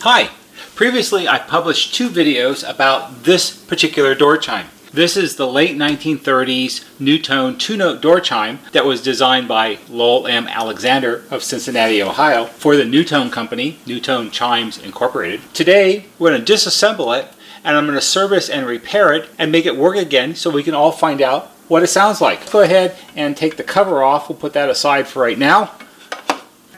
Hi! Previously I published two videos about this particular door chime. This is the late 1930s NuTone two-note door chime that was designed by Lowell M. Alexander of Cincinnati, Ohio for the NuTone company, NuTone Chimes Incorporated. Today we're going to disassemble it and I'm going to service and repair it and make it work again so we can all find out what it sounds like. Go ahead and take the cover off. We'll put that aside for right now.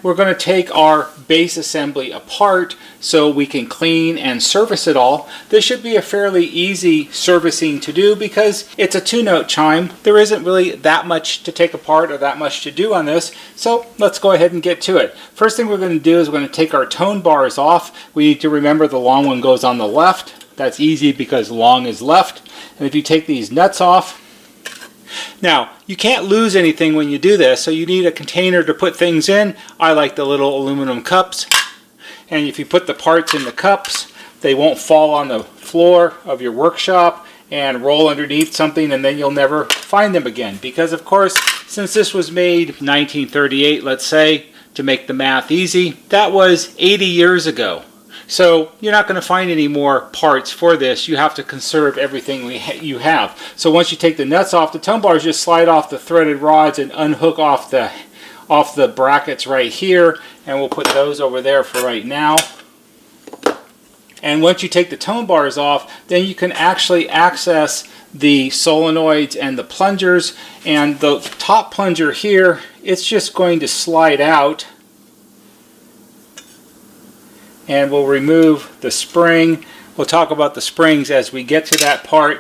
We're going to take our base assembly apart so we can clean and service it all. This should be a fairly easy servicing to do because it's a two-note chime. There isn't really that much to take apart or that much to do on this, so let's go ahead and get to it. First thing we're going to do is we're going to take our tone bars off. We need to remember the long one goes on the left. That's easy because long is left. And if you take these nuts off, now, you can't lose anything when you do this, so you need a container to put things in. I like the little aluminum cups. And if you put the parts in the cups, they won't fall on the floor of your workshop and roll underneath something, and then you'll never find them again. Because, of course, since this was made 1938, let's say, to make the math easy, that was 80 years ago. So you're not going to find any more parts for this. You have to conserve everything you have. So once you take the nuts off, the tone bars just slide off the threaded rods and unhook off the brackets right here. And we'll put those over there for right now. And once you take the tone bars off, then you can actually access the solenoids and the plungers. And the top plunger here, it's just going to slide out. And we'll remove the spring. We'll talk about the springs as we get to that part.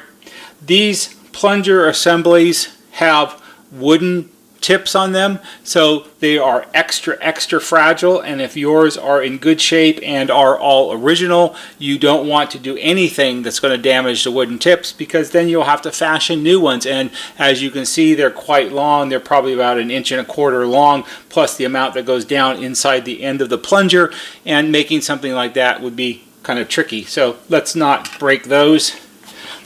These plunger assemblies have wooden tips on them, so they are extra fragile, and if yours are in good shape and are all original, you don't want to do anything that's going to damage the wooden tips, because then you'll have to fashion new ones. And as you can see, they're quite long. They're probably about 1.25 inches long, plus the amount that goes down inside the end of the plunger, and making something like that would be kind of tricky, so let's not break those.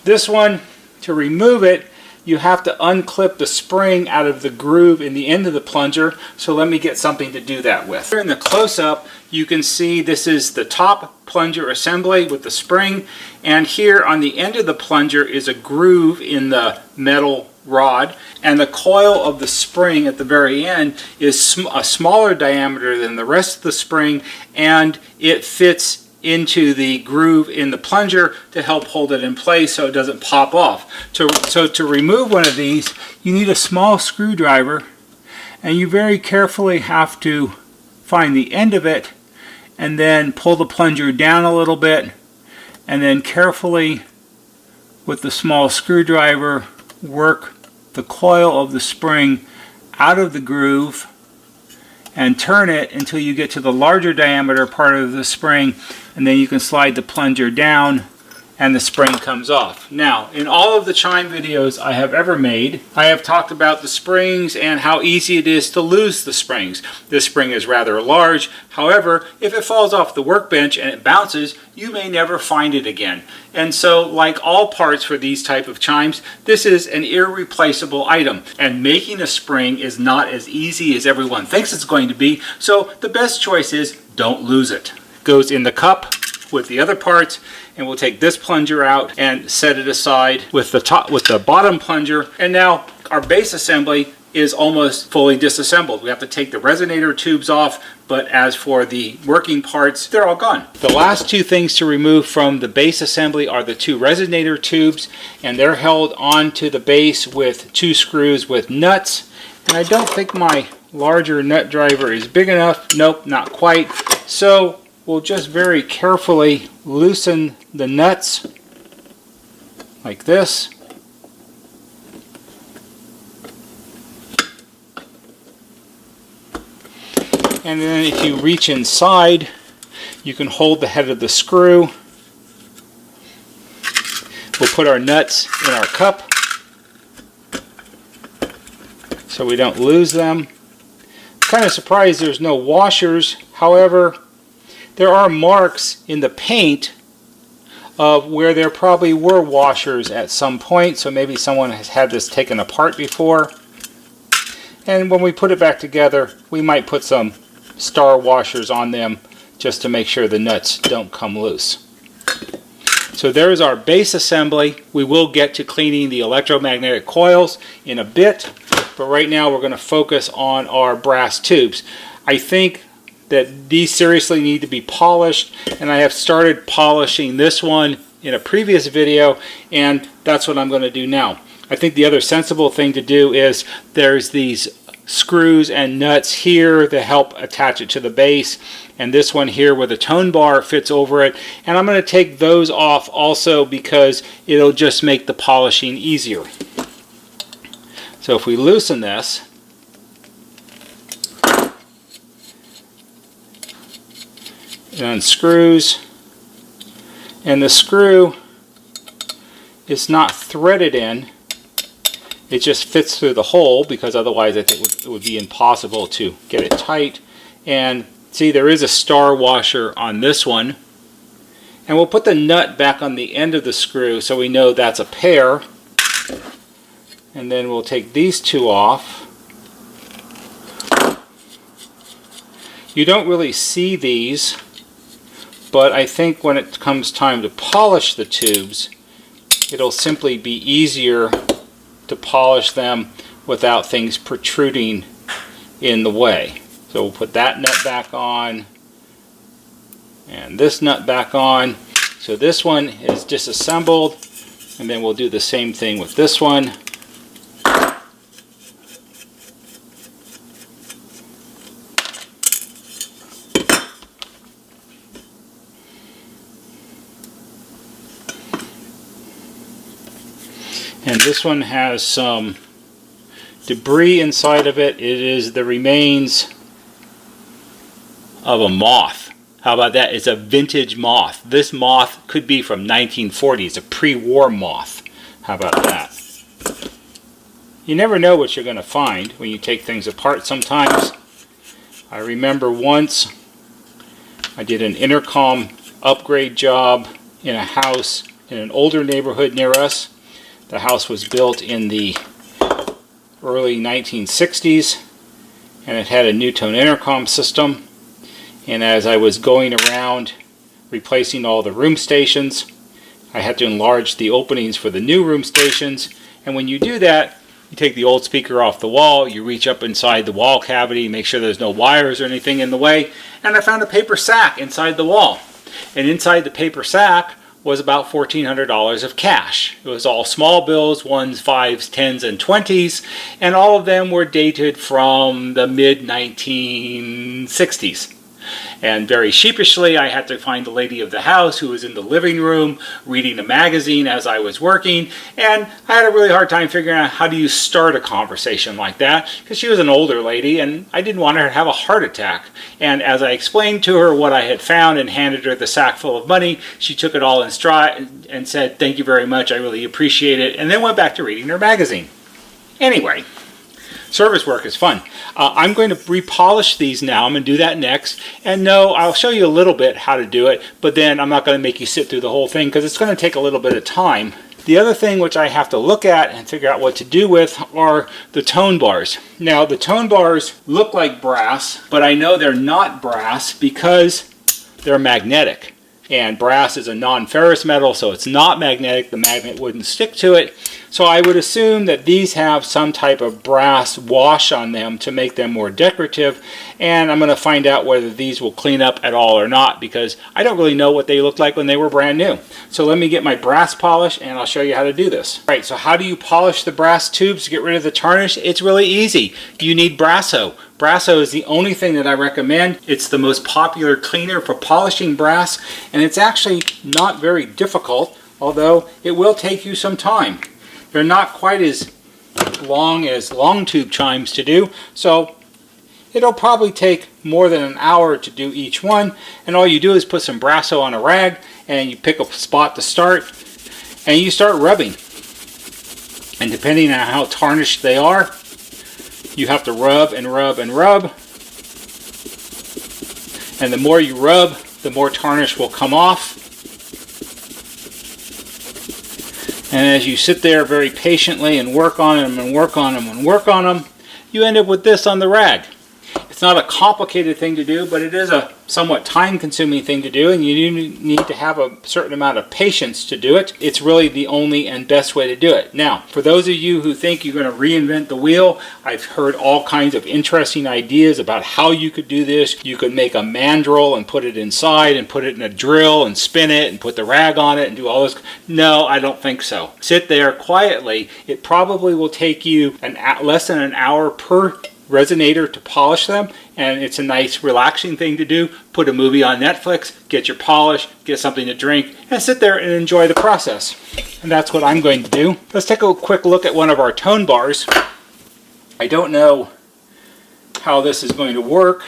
This one, to remove it, you have to unclip the spring out of the groove in the end of the plunger, so let me get something to do that with. Here in the close-up, you can see this is the top plunger assembly with the spring, and here on the end of the plunger is a groove in the metal rod, and the coil of the spring at the very end is a smaller diameter than the rest of the spring, and it fits into the groove in the plunger to help hold it in place so it doesn't pop off. So to remove one of these, you need a small screwdriver, and you very carefully have to find the end of it and then pull the plunger down a little bit, and then carefully with the small screwdriver work the coil of the spring out of the groove and turn it until you get to the larger diameter part of the spring, and then you can slide the plunger down and the spring comes off. Now, in all of the chime videos I have ever made, I have talked about the springs and how easy it is to lose the springs. This spring is rather large. However, if it falls off the workbench and it bounces, you may never find it again. And so, like all parts for these type of chimes, this is an irreplaceable item. And making a spring is not as easy as everyone thinks it's going to be. So the best choice is don't lose it. It goes in the cup with the other parts, and we'll take this plunger out and set it aside with the bottom plunger. And now our base assembly is almost fully disassembled. We have to take the resonator tubes off, but as for the working parts, they're all gone. The last two things to remove from the base assembly are the two resonator tubes, and they're held onto the base with two screws with nuts. And I don't think my larger nut driver is big enough. Nope, not quite. So we'll just very carefully loosen the nuts like this. And then if you reach inside, you can hold the head of the screw. We'll put our nuts in our cup so we don't lose them. I'm kind of surprised there's no washers. However, there are marks in the paint of where there probably were washers at some point, so maybe someone has had this taken apart before. And when we put it back together, we might put some star washers on them just to make sure the nuts don't come loose. So there's our base assembly. We will get to cleaning the electromagnetic coils in a bit, but right now we're going to focus on our brass tubes. I think that these seriously need to be polished, and I have started polishing this one in a previous video, and that's what I'm going to do now. I think the other sensible thing to do is there's these screws and nuts here that help attach it to the base, and this one here where the tone bar fits over it, and I'm going to take those off also because it'll just make the polishing easier. So if we loosen this, it unscrews, and the screw is not threaded in. It just fits through the hole because otherwise I think it would be impossible to get it tight. And see, there is a star washer on this one. And we'll put the nut back on the end of the screw so we know that's a pair. And then we'll take these two off. You don't really see these, but I think when it comes time to polish the tubes, it'll simply be easier to polish them without things protruding in the way. So we'll put that nut back on and this nut back on. So this one is disassembled, and then we'll do the same thing with this one. And this one has some debris inside of it. It is the remains of a moth. How about that? It's a vintage moth. This moth could be from 1940. It's a pre-war moth. How about that? You never know what you're going to find when you take things apart sometimes. I remember once I did an intercom upgrade job in a house in an older neighborhood near us. The house was built in the early 1960s, and it had a NuTone intercom system. And as I was going around replacing all the room stations, I had to enlarge the openings for the new room stations. And when you do that, you take the old speaker off the wall, you reach up inside the wall cavity, make sure there's no wires or anything in the way, and I found a paper sack inside the wall. And inside the paper sack was about $1,400 of cash. It was all small bills, 1s, 5s, 10s, and 20s, and all of them were dated from the mid-1960s. And very sheepishly, I had to find the lady of the house who was in the living room reading a magazine as I was working, and I had a really hard time figuring out how do you start a conversation like that, because she was an older lady and I didn't want her to have a heart attack. And as I explained to her what I had found and handed her the sack full of money, she took it all in stride and said, "Thank you very much, I really appreciate it," and then went back to reading her magazine. Anyway, service work is fun. I'm going to repolish these now. I'm going to do that next. And no, I'll show you a little bit how to do it, but then I'm not going to make you sit through the whole thing because it's going to take a little bit of time. The other thing which I have to look at and figure out what to do with are the tone bars. Now, the tone bars look like brass, but I know they're not brass because they're magnetic. And brass is a non-ferrous metal, so it's not magnetic. The magnet wouldn't stick to it. So I would assume that these have some type of brass wash on them to make them more decorative. And I'm going to find out whether these will clean up at all or not, because I don't really know what they looked like when they were brand new. So let me get my brass polish and I'll show you how to do this. All right, so how do you polish the brass tubes to get rid of the tarnish? It's really easy. You need Brasso. Brasso is the only thing that I recommend. It's the most popular cleaner for polishing brass, and it's actually not very difficult, although it will take you some time. They're not quite as long as long tube chimes to do, so it'll probably take more than an hour to do each one. And all you do is put some Brasso on a rag, and you pick a spot to start, and you start rubbing. And depending on how tarnished they are, you have to rub and rub and rub. And the more you rub, the more tarnish will come off. And as you sit there very patiently and work on them and work on them and work on them, you end up with this on the rag. It's It's not a complicated thing to do, but it is a somewhat time-consuming thing to do, and you need to have a certain amount of patience to do it. It's really the only and best way to do it. Now, for those of you who think you're going to reinvent the wheel, I've heard all kinds of interesting ideas about how you could do this. You could make a mandrel and put it inside and put it in a drill and spin it and put the rag on it and do all this. No, I don't think so. Sit there quietly. It probably will take you less than an hour per resonator to polish them, and it's a nice relaxing thing to do. Put a movie on Netflix, get your polish, get something to drink, and sit there and enjoy the process. And that's what I'm going to do. Let's take a quick look at one of our tone bars. I don't know how this is going to work,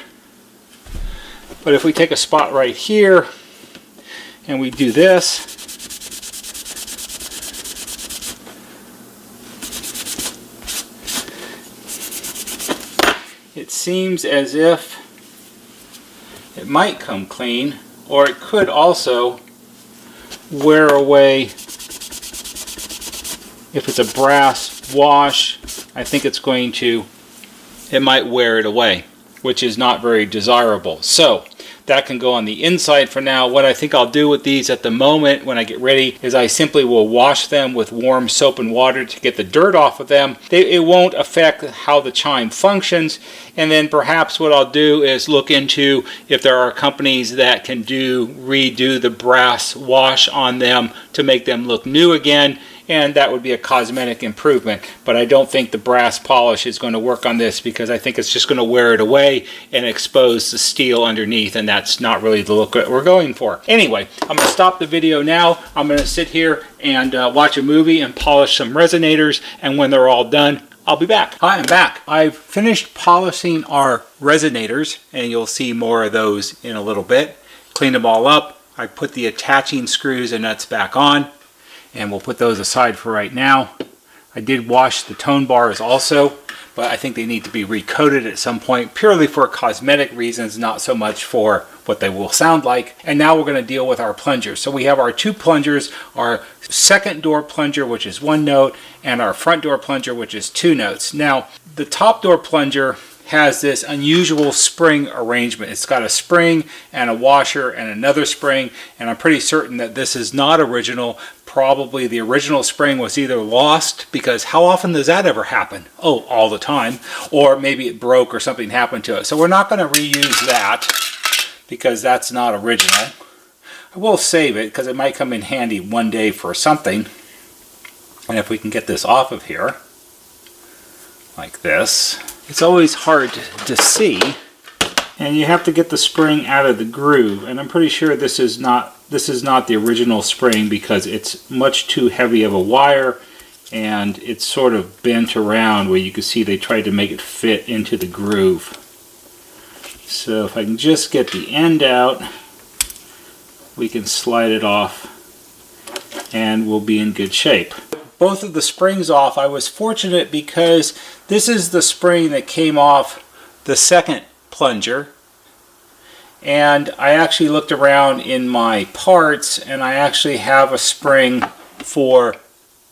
but if we take a spot right here and we do this, it seems as if it might come clean, or it could also wear away. If it's a brass wash, I think it might wear it away, which is not very desirable. So that can go on the inside for now. What I think I'll do with these at the moment when I get ready is I simply will wash them with warm soap and water to get the dirt off of them. It won't affect how the chime functions. And then perhaps what I'll do is look into if there are companies that can redo the brass wash on them to make them look new again. And that would be a cosmetic improvement. But I don't think the brass polish is going to work on this, because I think it's just going to wear it away and expose the steel underneath, and that's not really the look that we're going for. Anyway, I'm going to stop the video now. I'm going to sit here and watch a movie and polish some resonators, and when they're all done, I'll be back. Hi, I'm back. I've finished polishing our resonators, and you'll see more of those in a little bit. Cleaned them all up. I put the attaching screws and nuts back on, and we'll put those aside for right now. I did wash the tone bars also, but I think they need to be recoated at some point, purely for cosmetic reasons, not so much for what they will sound like. And now we're going to deal with our plungers. So we have our two plungers, our second door plunger, which is 1 note, and our front door plunger, which is 2 notes. Now, the top door plunger has this unusual spring arrangement. It's got a spring and a washer and another spring, and I'm pretty certain that this is not original. Probably the original spring was either lost, because how often does that ever happen? Oh, all the time. Or maybe it broke or something happened to it. So we're not going to reuse that, because that's not original. I will save it, because it might come in handy one day for something. And if we can get this off of here, like this. It's always hard to see, and you have to get the spring out of the groove, and I'm pretty sure this is not the original spring, because it's much too heavy of a wire, and it's sort of bent around where you can see they tried to make it fit into the groove. So if I can just get the end out, we can slide it off and we'll be in good shape. Both of the springs off. I was fortunate because this is the spring that came off the second plunger, and I actually looked around in my parts, and I actually have a spring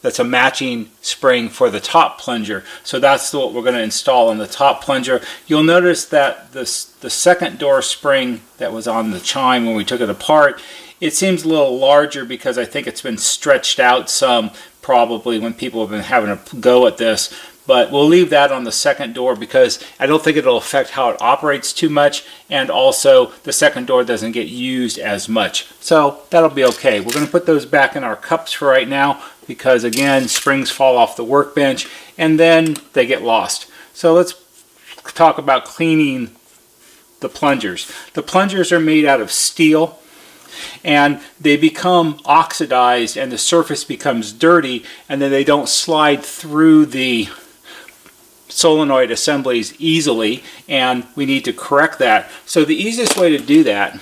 that's a matching spring for the top plunger. So that's what we're going to install on the top plunger. You'll notice that the second door spring that was on the chime when we took it apart, it seems a little larger, because I think it's been stretched out some, probably when people have been having a go at this. But we'll leave that on the second door, because I don't think it'll affect how it operates too much, and also the second door doesn't get used as much. So that'll be okay. We're going to put those back in our cups for right now, because again, springs fall off the workbench and then they get lost. So let's talk about cleaning the plungers. The plungers are made out of steel, and they become oxidized and the surface becomes dirty, and then they don't slide through the solenoid assemblies easily, and we need to correct that. So the easiest way to do that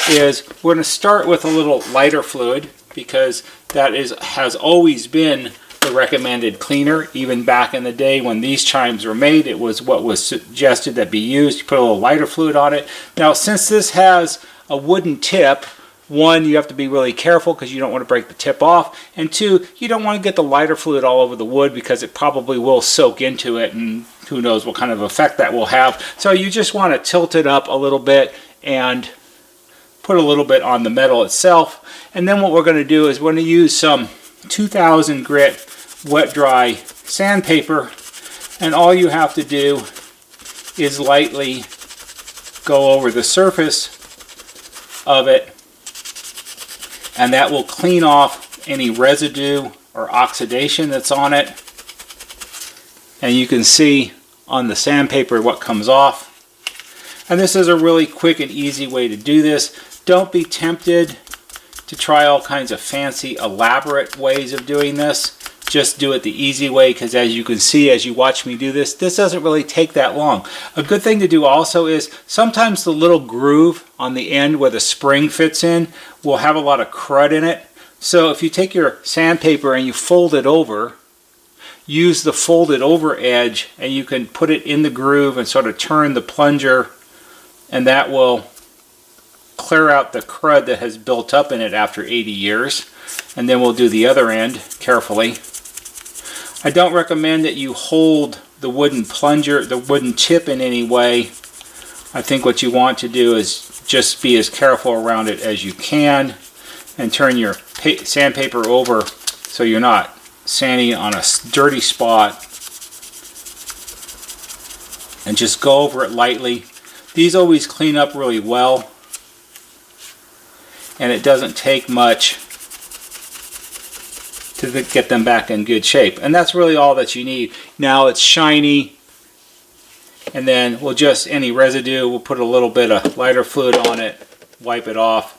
is we're going to start with a little lighter fluid, because that has always been the recommended cleaner. Even back in the day when these chimes were made, it was what was suggested that be used. You put a little lighter fluid on it. Now, since this has a wooden tip, One, you have to be really careful because you don't want to break the tip off, and two, you don't want to get the lighter fluid all over the wood because it probably will soak into it, and who knows what kind of effect that will have. So you just want to tilt it up a little bit and put a little bit on the metal itself. And then what we're going to do is we're going to use some 2000 grit wet dry sandpaper, and all you have to do is lightly go over the surface of it, and that will clean off any residue or oxidation that's on it. And you can see on the sandpaper what comes off. And this is a really quick and easy way to do this. Don't be tempted to try all kinds of fancy, elaborate ways of doing this. Just do it the easy way, because as you can see as you watch me do this, this doesn't really take that long. A good thing to do also is sometimes the little groove on the end where the spring fits in will have a lot of crud in it. So if you take your sandpaper and you fold it over, use the folded over edge, and you can put it in the groove and sort of turn the plunger, and that will clear out the crud that has built up in it after 80 years. And then we'll do the other end carefully. I don't recommend that you hold the wooden plunger, the wooden tip in any way. I think what you want to do is just be as careful around it as you can, and turn your sandpaper over so you're not sanding on a dirty spot, and just go over it lightly. These always clean up really well, and it doesn't take much to get them back in good shape. And that's really all that you need. Now it's shiny, and then we'll just, any residue, we'll put a little bit of lighter fluid on it, wipe it off,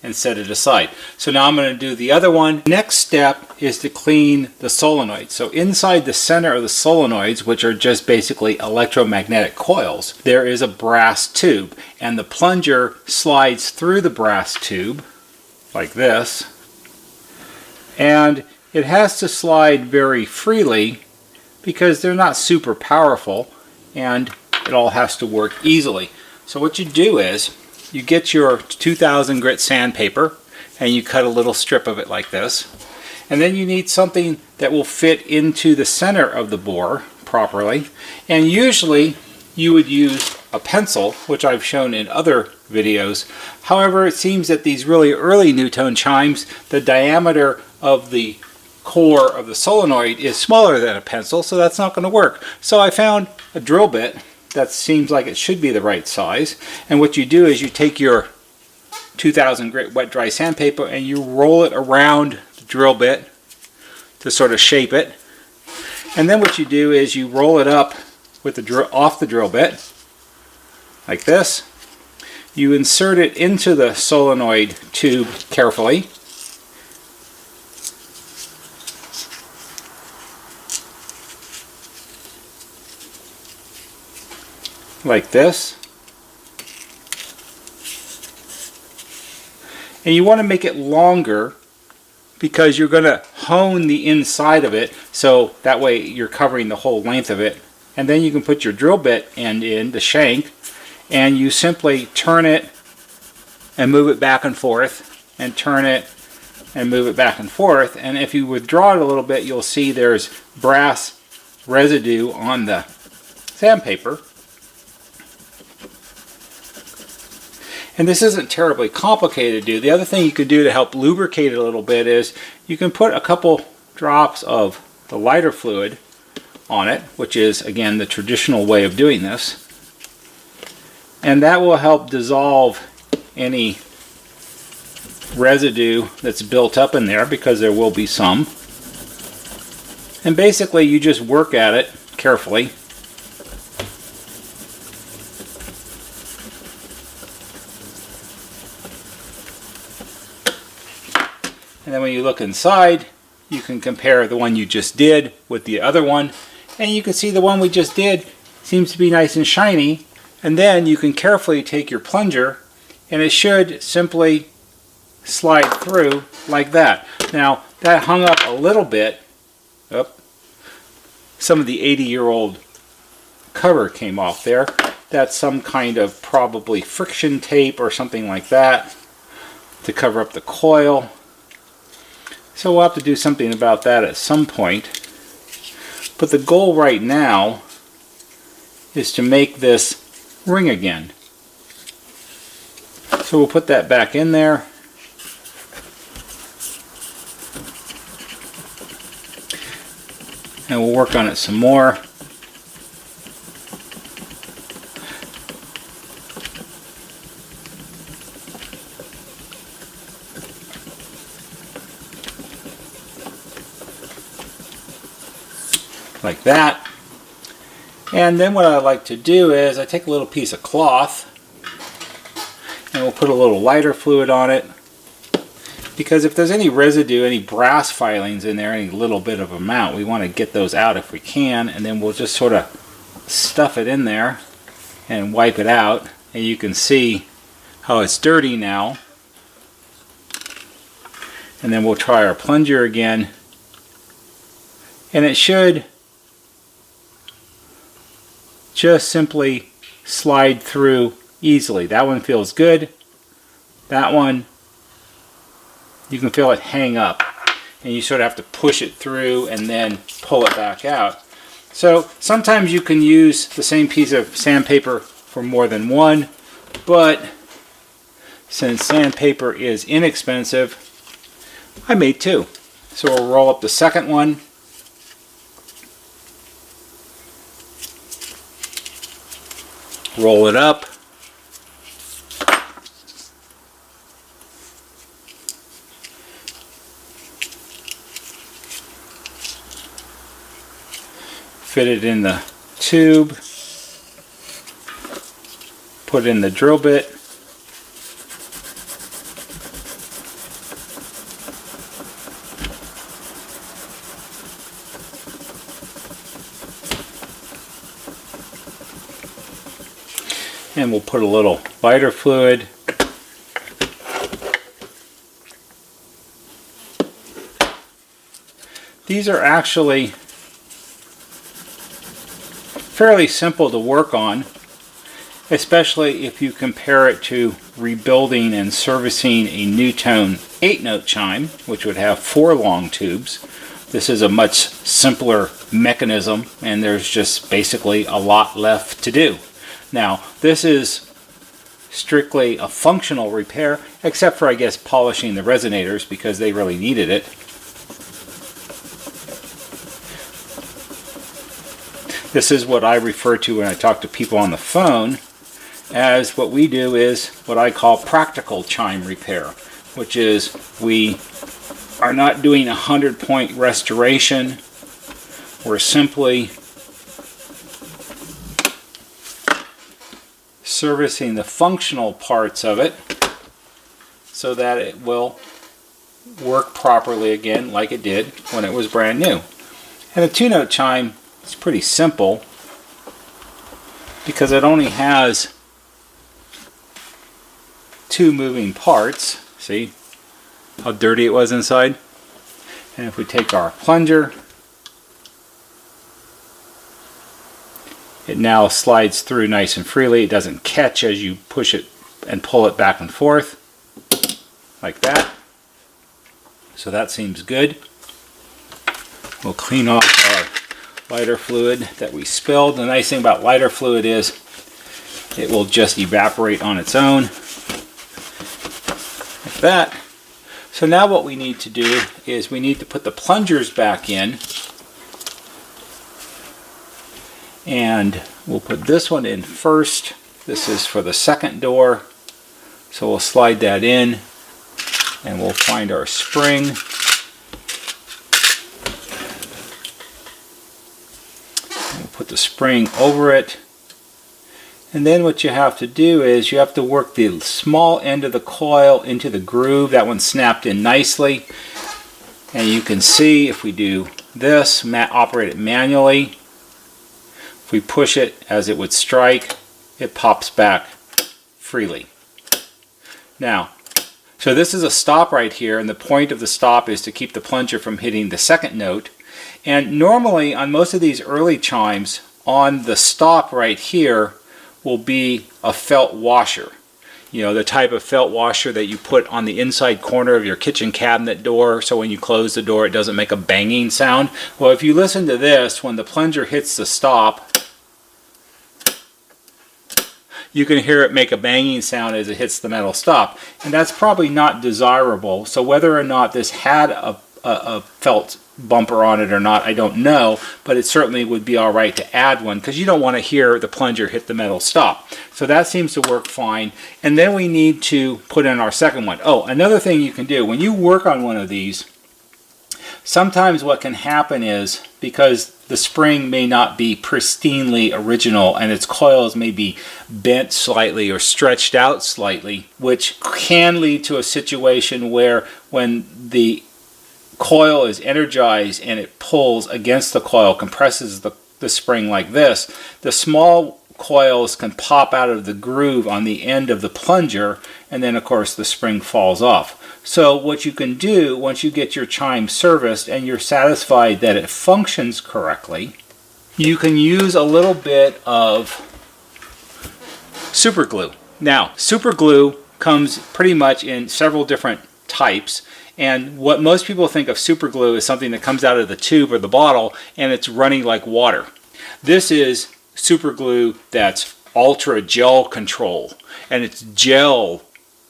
and set it aside. So now I'm going to do the other one. Next step is to clean the solenoid. So inside the center of the solenoids, which are just basically electromagnetic coils, there is a brass tube, and the plunger slides through the brass tube like this, and it has to slide very freely because they're not super powerful, and it all has to work easily. So what you do is you get your 2000 grit sandpaper and you cut a little strip of it like this, and then you need something that will fit into the center of the bore properly, and usually you would use a pencil, which I've shown in other videos. However, it seems that these really early NuTone chimes, the diameter of the core of the solenoid is smaller than a pencil, so that's not going to work. So I found a drill bit that seems like it should be the right size, and what you do is you take your 2000 grit wet dry sandpaper and you roll it around the drill bit to sort of shape it, and then what you do is you roll it up with the off the drill bit like this. You insert it into the solenoid tube carefully, like this, and you want to make it longer because you're going to hone the inside of it, so that way you're covering the whole length of it. And then you can put your drill bit end in the shank, and you simply turn it and move it back and forth, and turn it and move it back and forth. And if you withdraw it a little bit, you'll see there's brass residue on the sandpaper. And this isn't terribly complicated to do. The other thing you could do to help lubricate it a little bit is you can put a couple drops of the lighter fluid on it, which is, again, the traditional way of doing this. And that will help dissolve any residue that's built up in there, because there will be some. And basically you just work at it carefully. And then when you look inside, you can compare the one you just did with the other one, and you can see the one we just did seems to be nice and shiny. And then you can carefully take your plunger, and it should simply slide through like that. Now that hung up a little bit. Some of the 80-year-old cover came off there. That's some kind of probably friction tape or something like that. to cover up the coil. So we'll have to do something about that at some point. But the goal right now is to make this ring again. So we'll put that back in there. And we'll work on it some more. Like that. And then what I like to do is I take a little piece of cloth and we'll put a little lighter fluid on it, because if there's any residue, any brass filings in there, any little bit of amount, we want to get those out if we can, and then we'll just sort of stuff it in there and wipe it out, and you can see how it's dirty now. And then we'll try our plunger again, and it should just simply slide through easily. That one feels good. That one, you can feel it hang up, and you sort of have to push it through and then pull it back out. So sometimes you can use the same piece of sandpaper for more than one, but since sandpaper is inexpensive, I made two. So we'll roll up the second one. Roll it up. Fit it in the tube. Put in the drill bit. And we'll put a little lighter fluid. These are actually fairly simple to work on, especially if you compare it to rebuilding and servicing a NuTone 8-note chime, which would have 4 long tubes. This is a much simpler mechanism, and there's just basically a lot left to do. Now, this is strictly a functional repair, except for, I guess, polishing the resonators because they really needed it. This is what I refer to when I talk to people on the phone as what we do is what I call practical chime repair, which is we are not doing a 100-point restoration. We're simply servicing the functional parts of it so that it will work properly again like it did when it was brand new. And a 2-note chime is pretty simple because it only has 2 moving parts. See how dirty it was inside? And if we take our plunger, it now slides through nice and freely. It doesn't catch as you push it and pull it back and forth like that. So that seems good. We'll clean off our lighter fluid that we spilled. The nice thing about lighter fluid is it will just evaporate on its own like that. So now what we need to do is we need to put the plungers back in. And we'll put this one in first. This is for the second door. So we'll slide that in and we'll find our spring. And we'll put the spring over it. And then what you have to do is you have to work the small end of the coil into the groove. That one snapped in nicely. And you can see if we do this, operate it manually, if we push it as it would strike, it pops back freely. Now, so this is a stop right here, and the point of the stop is to keep the plunger from hitting the second note. And normally on most of these early chimes, on the stop right here will be a felt washer. You know, the type of felt washer that you put on the inside corner of your kitchen cabinet door, so when you close the door it doesn't make a banging sound. Well, if you listen to this, when the plunger hits the stop, you can hear it make a banging sound as it hits the metal stop, and that's probably not desirable. So whether or not this had a felt bumper on it or not, I don't know, but it certainly would be all right to add one, because you don't want to hear the plunger hit the metal stop. So that seems to work fine. And then we need to put in our second one. Oh, another thing you can do when you work on one of these, sometimes what can happen is, because the spring may not be pristinely original and its coils may be bent slightly or stretched out slightly, which can lead to a situation where when the coil is energized and it pulls against the coil, compresses the spring like this, the small coils can pop out of the groove on the end of the plunger, and then of course the spring falls off. So what you can do once you get your chime serviced and you're satisfied that it functions correctly, you can use a little bit of super glue. Now, super glue comes pretty much in several different types, and what most people think of super glue is something that comes out of the tube or the bottle and it's running like water. This is super glue that's ultra gel control, and it's gel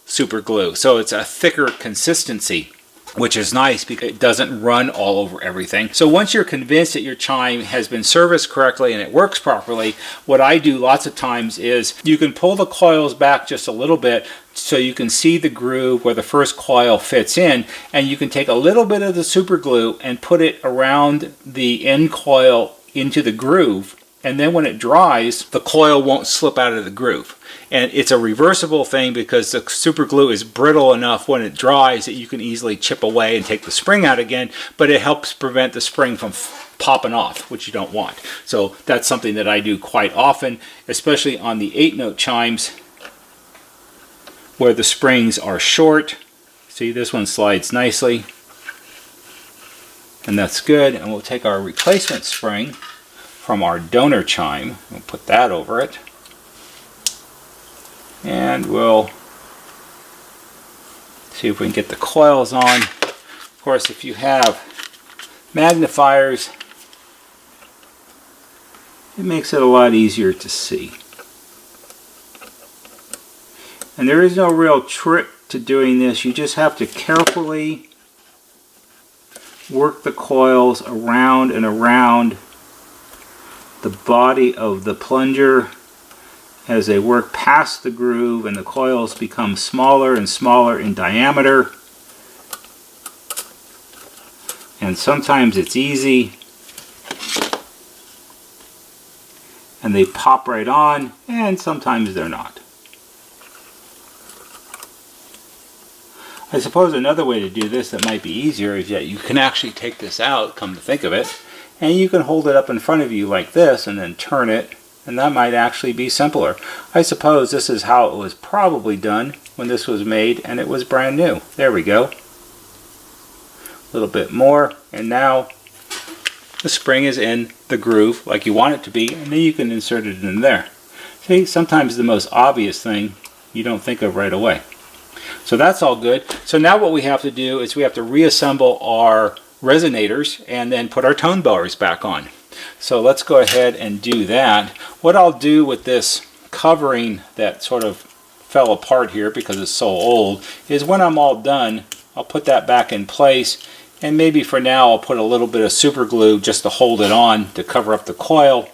super glue, so it's a thicker consistency, which is nice because it doesn't run all over everything. So once you're convinced that your chime has been serviced correctly and it works properly, what I do lots of times is you can pull the coils back just a little bit so you can see the groove where the first coil fits in, and you can take a little bit of the super glue and put it around the end coil into the groove, and then when it dries, the coil won't slip out of the groove. And it's a reversible thing because the super glue is brittle enough when it dries that you can easily chip away and take the spring out again, but it helps prevent the spring from popping off, which you don't want. So that's something that I do quite often, especially on the 8-note chimes where the springs are short. See, this one slides nicely, and that's good. And we'll take our replacement spring from our donor chime, we'll put that over it, and we'll see if we can get the coils on. Of course, if you have magnifiers, it makes it a lot easier to see. And there is no real trick to doing this. You just have to carefully work the coils around and around the body of the plunger as they work past the groove, and the coils become smaller and smaller in diameter. And sometimes it's easy and they pop right on, and sometimes they're not. I suppose another way to do this that might be easier is that you can actually take this out, come to think of it, and you can hold it up in front of you like this and then turn it, and that might actually be simpler. I suppose this is how it was probably done when this was made and it was brand new. There we go. A little bit more, and now the spring is in the groove like you want it to be, and then you can insert it in there. See, sometimes the most obvious thing you don't think of right away. So that's all good. So now what we have to do is we have to reassemble our resonators and then put our tone bars back on. So let's go ahead and do that. What I'll do with this covering that sort of fell apart here because it's so old is when I'm all done, I'll put that back in place, and maybe for now I'll put a little bit of super glue just to hold it on to cover up the coil.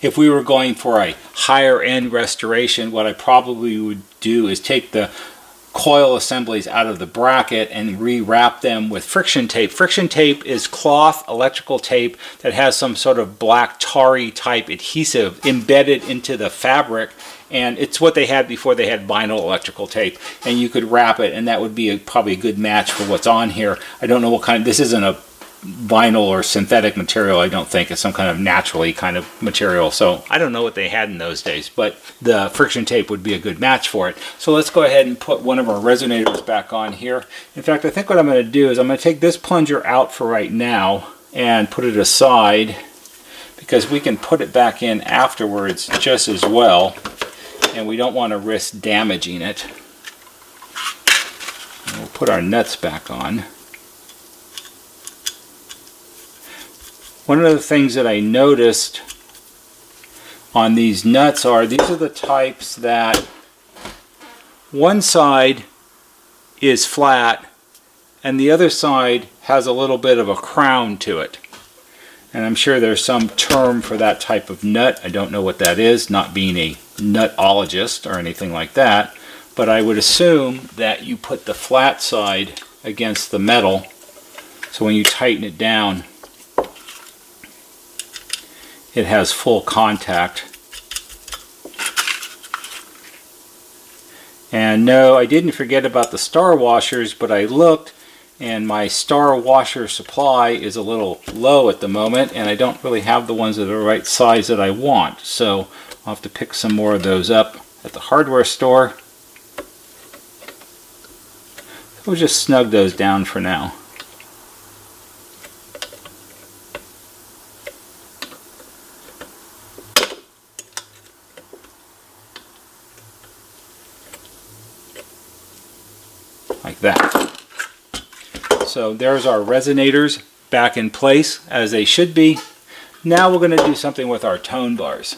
If we were going for a higher end restoration, what I probably would do is take the coil assemblies out of the bracket and rewrap them with friction tape. Friction tape is cloth electrical tape that has some sort of black tarry type adhesive embedded into the fabric, and it's what they had before they had vinyl electrical tape, and you could wrap it, and that would be probably a good match for what's on here. I don't know what kind, this isn't a vinyl or synthetic material, I don't think. It's some kind of naturally kind of material, so I don't know what they had in those days, but the friction tape would be a good match for it. So let's go ahead and put one of our resonators back on here. In fact, I think what I'm going to do is I'm going to take this plunger out for right now and put it aside, because we can put it back in afterwards just as well. and we don't want to risk damaging it. And we'll put our nuts back on. One of the things that I noticed on these nuts are, these are the types that one side is flat and the other side has a little bit of a crown to it. And I'm sure there's some term for that type of nut. I don't know what that is, not being a nutologist or anything like that, but I would assume that you put the flat side against the metal, so when you tighten it down, it has full contact. And no, I didn't forget about the star washers, but I looked and my star washer supply is a little low at the moment, and I don't really have the ones that are the right size that I want. So I'll have to pick some more of those up at the hardware store. We'll just snug those down for now. Like that. So there's our resonators back in place as they should be. Now we're going to do something with our tone bars.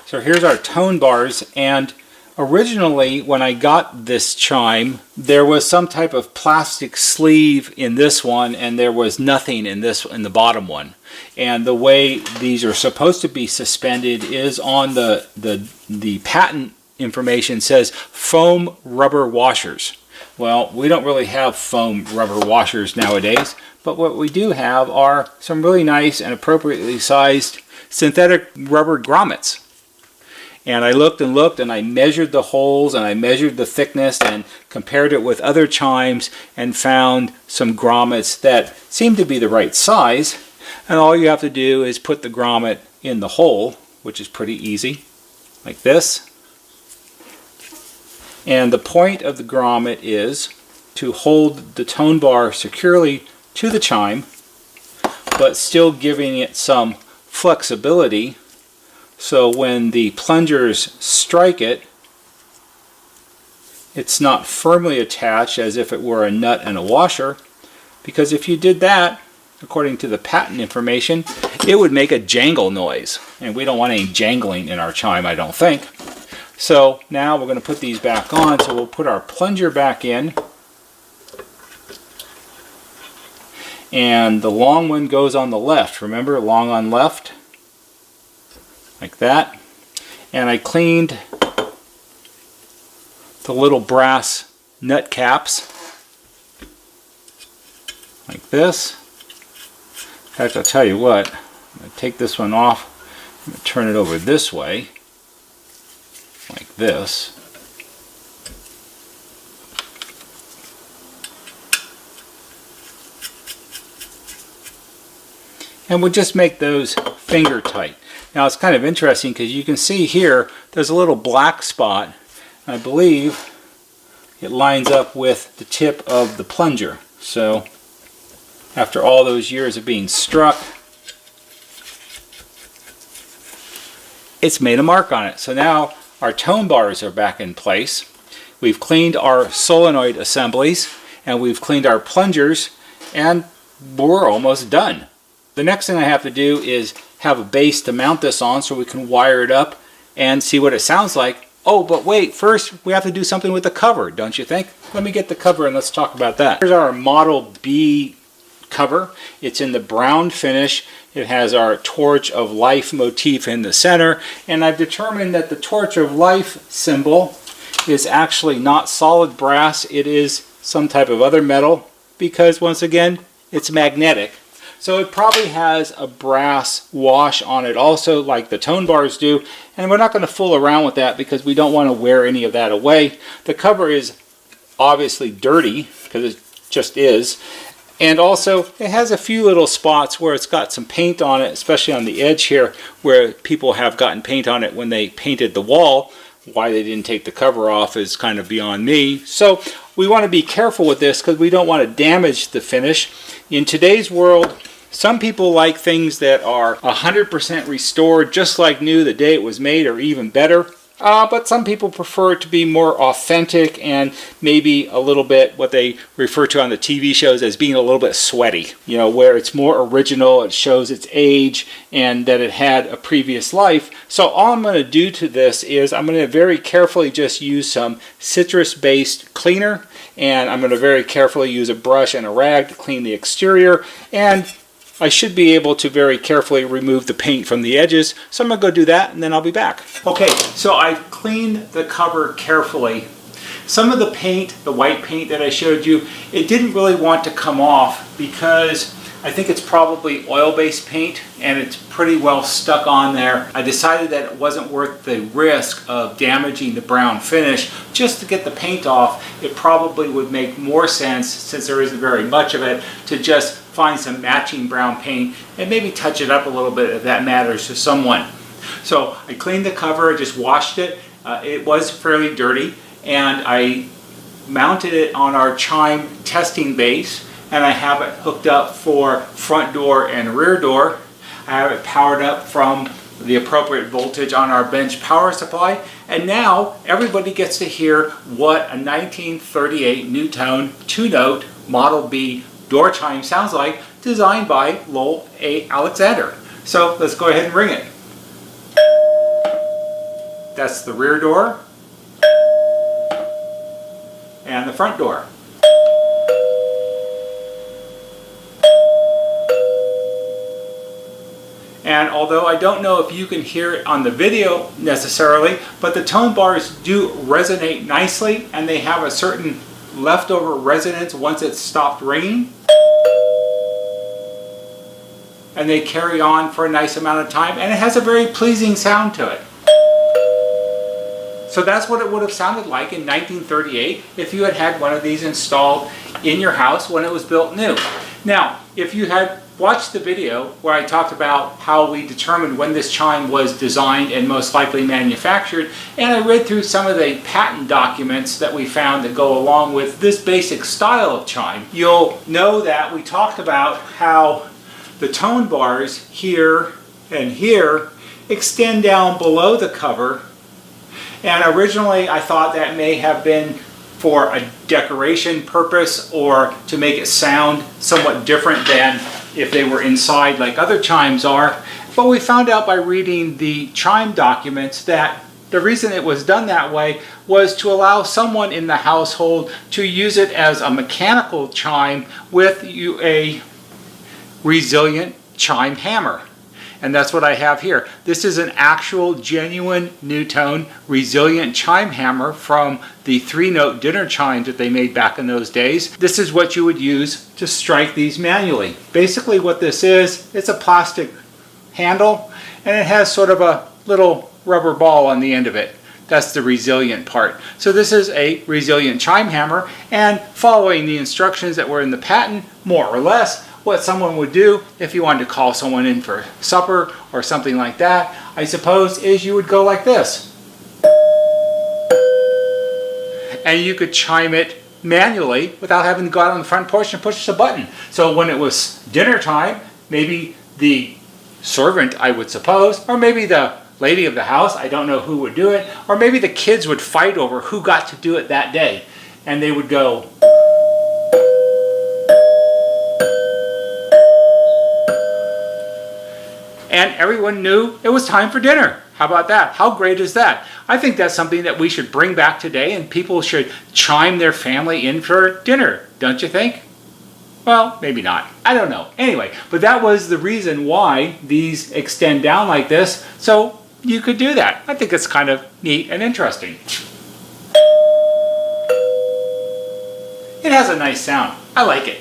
So here's our tone bars, and originally when I got this chime there was some type of plastic sleeve in this one and there was nothing in the bottom one. And the way these are supposed to be suspended is on the patent information says foam rubber washers. Well, we don't really have foam rubber washers nowadays, but what we do have are some really nice and appropriately sized synthetic rubber grommets. And I looked and looked and I measured the holes and I measured the thickness and compared it with other chimes and found some grommets that seemed to be the right size. And all you have to do is put the grommet in the hole, which is pretty easy, like this. And the point of the grommet is to hold the tone bar securely to the chime, but still giving it some flexibility, so when the plungers strike it, it's not firmly attached as if it were a nut and a washer, because if you did that, according to the patent information, it would make a jangle noise, and we don't want any jangling in our chime, I don't think. So now we're going to put these back on, so we'll put our plunger back in. And the long one goes on the left. Remember, long on left? Like that. And I cleaned the little brass nut caps. Like this. In fact, I'll tell you what. I'm going to take this one off. I'm going to turn it over this way. Like this. And we'll just make those finger tight. Now it's kind of interesting because you can see here there's a little black spot. I believe it lines up with the tip of the plunger. So after all those years of being struck, it's made a mark on it. So now our tone bars are back in place. We've cleaned our solenoid assemblies and we've cleaned our plungers, and we're almost done. The next thing I have to do is have a base to mount this on so we can wire it up and see what it sounds like. Oh, but wait, first we have to do something with the cover, don't you think? Let me get the cover and let's talk about that. Here's our Model B cover. It's in the brown finish. It has our Torch of Life motif in the center, and I've determined that the Torch of Life symbol is actually not solid brass. It is some type of other metal because, once again, it's magnetic. So it probably has a brass wash on it also, like the tone bars do, and we're not going to fool around with that because we don't want to wear any of that away. The cover is obviously dirty because it just is. And also, it has a few little spots where it's got some paint on it, especially on the edge here, where people have gotten paint on it when they painted the wall. Why they didn't take the cover off is kind of beyond me. So we want to be careful with this because we don't want to damage the finish. In today's world, Some people like things that are 100% restored, just like new the day it was made, or even better. But some people prefer it to be more authentic and maybe a little bit what they refer to on the TV shows as being a little bit sweaty. You know, where it's more original, it shows its age and that it had a previous life. So all I'm going to do to this is I'm going to very carefully just use some citrus-based cleaner, and I'm going to very carefully use a brush and a rag to clean the exterior, and I should be able to very carefully remove the paint from the edges. So I'm going to go do that and then I'll be back. Okay, so I've cleaned the cover carefully. Some of the paint, the white paint that I showed you, it didn't really want to come off because I think it's probably oil-based paint and it's pretty well stuck on there. I decided that it wasn't worth the risk of damaging the brown finish. Just to get the paint off, it probably would make more sense, since there isn't very much of it, to just find some matching brown paint and maybe touch it up a little bit if that matters to someone. So I cleaned the cover, I just washed it. It was fairly dirty, and I mounted it on our Chime testing base, and I have it hooked up for front door and rear door. I have it powered up from the appropriate voltage on our bench power supply, and now everybody gets to hear what a 1938 NuTone 2-note Model B door chime sounds like, designed by Lowell A. Alexander. So let's go ahead and ring it. That's the rear door and the front door. And although I don't know if you can hear it on the video necessarily, but the tone bars do resonate nicely, and they have a certain leftover resonance once it's stopped ringing. And they carry on for a nice amount of time, and it has a very pleasing sound to it. So that's what it would have sounded like in 1938 if you had had one of these installed in your house when it was built new. Now, if you had watched the video where I talked about how we determined when this chime was designed and most likely manufactured, and I read through some of the patent documents that we found that go along with this basic style of chime, you'll know that we talked about how the tone bars here and here extend down below the cover, and originally I thought that may have been for a decoration purpose or to make it sound somewhat different than if they were inside like other chimes are. But we found out by reading the chime documents that the reason it was done that way was to allow someone in the household to use it as a mechanical chime with a resilient chime hammer. And that's what I have here. This is an actual genuine NuTone resilient chime hammer from the 3-note dinner chimes that they made back in those days. This is what you would use to strike these manually. Basically what this is, it's a plastic handle, and it has sort of a little rubber ball on the end of it. That's the resilient part. So this is a resilient chime hammer, and following the instructions that were in the patent, more or less, what someone would do if you wanted to call someone in for supper or something like that, I suppose, is you would go like this. And you could chime it manually without having to go out on the front porch and push a button. So when it was dinner time, maybe the servant, I would suppose, or maybe the lady of the house, I don't know who would do it, or maybe the kids would fight over who got to do it that day. And they would go, and everyone knew it was time for dinner. How about that? How great is that? I think that's something that we should bring back today, and people should chime their family in for dinner, don't you think? Well, maybe not. I don't know. Anyway, but that was the reason why these extend down like this, so you could do that. I think it's kind of neat and interesting. It has a nice sound. I like it.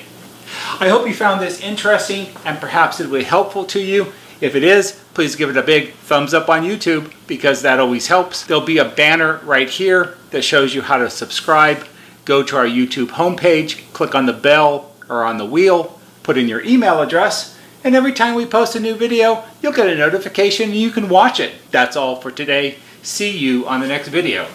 I hope you found this interesting and perhaps it will be helpful to you. If it is, please give it a big thumbs up on YouTube, because that always helps. There'll be a banner right here that shows you how to subscribe. Go to our YouTube homepage, click on the bell or on the wheel, put in your email address, and every time we post a new video, you'll get a notification and you can watch it. That's all for today. See you on the next video.